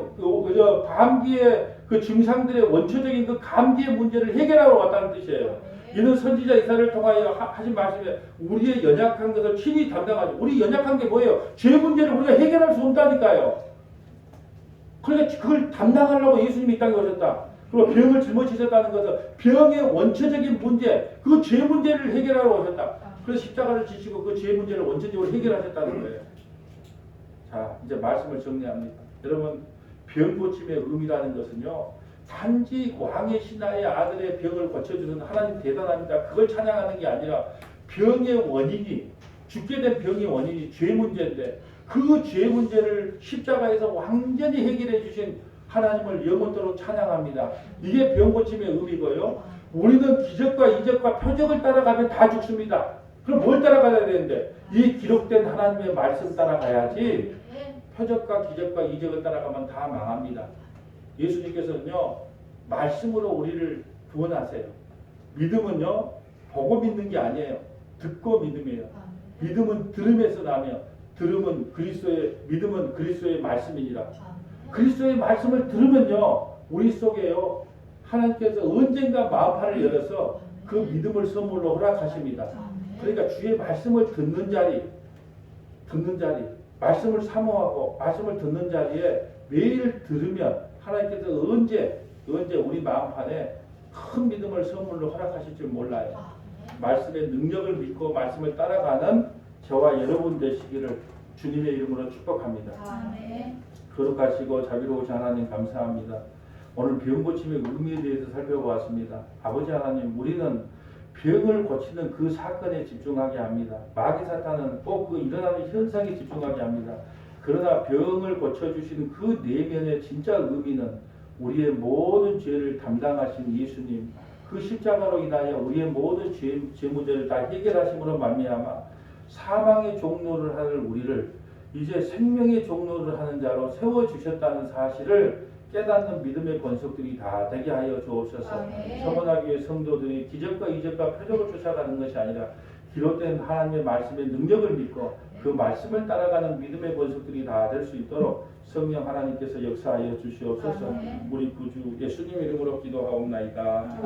그 증상들의 원초적인 그 감기의 문제를 해결하러 왔다는 뜻이에요. 이는 선지자 이사를 통하여 하신 말씀에 우리의 연약한 것을 친히 담당하죠. 우리 연약한 게 뭐예요? 죄 문제를 우리가 해결할 수 없다니까요. 그러니까 그걸 담당하려고 예수님이 이 땅에 오셨다. 그리고 병을 짊어지셨다는 것은 병의 원초적인 문제, 그 죄 문제를 해결하러 오셨다. 그래서 십자가를 지시고 그 죄 문제를 원초적으로 해결하셨다는 거예요. 자, 이제 말씀을 정리합니다. 여러분, 병 고침의 의미라는 것은요, 단지 왕의 신하의 아들의 병을 고쳐주는 하나님 대단합니다. 그걸 찬양하는 게 아니라 병의 원인이, 죽게 된 병의 원인이 죄 문제인데 그 죄 문제를 십자가에서 완전히 해결해 주신 하나님을 영원토록 찬양합니다. 이게 병 고침의 의미고요. 우리는 기적과 이적과 표적을 따라가면 다 죽습니다. 그럼 뭘 따라가야 되는데? 이 기록된 하나님의 말씀 따라가야지. 표적과 기적과 이적을 따라가면 다 망합니다. 예수님께서는요 말씀으로 우리를 구원하세요. 믿음은요 보고 믿는 게 아니에요. 듣고 믿음이에요. 믿음은 들음에서 나며 믿음은 그리스도의 말씀이니라. 그리스도의 말씀을 들으면요 우리 속에요 하나님께서 언젠가 마음판을 열어서 그 믿음을 선물로 허락하십니다. 그러니까 주의 말씀을 듣는 자리 말씀을 사모하고 말씀을 듣는 자리에 매일 들으면 하나님께서 언제 우리 마음판에 큰 믿음을 선물로 허락하실 줄 몰라요. 말씀의 능력을 믿고 말씀을 따라가는 저와 여러분 되시기를 주님의 이름으로 축복합니다. 거룩하시고 자비로우신 하나님 감사합니다. 오늘 병 고침의 의미에 대해서 살펴보았습니다. 아버지 하나님, 우리는 병을 고치는 그 사건에 집중하게 합니다. 마귀 사탄은 꼭 그 일어나는 현상에 집중하게 합니다. 그러나 병을 고쳐주시는 그 내면의 진짜 의미는 우리의 모든 죄를 담당하신 예수님, 그 십자가로 인하여 우리의 모든 죄 문제를 다 해결하심으로 말미암아 사망의 종로를 하는 우리를 이제 생명의 종로를 하는 자로 세워주셨다는 사실을 깨닫는 믿음의 권속들이 다 되게 하여 주옵소서. 서원하기 위해 성도들이 기적과 이적과 표적을 쫓아가는 것이 아니라 기록된 하나님의 말씀의 능력을 믿고 그 말씀을 따라가는 믿음의 권속들이 다 될 수 있도록 성령 하나님께서 역사하여 주시옵소서. 우리 구주 예수님 이름으로 기도하옵나이다.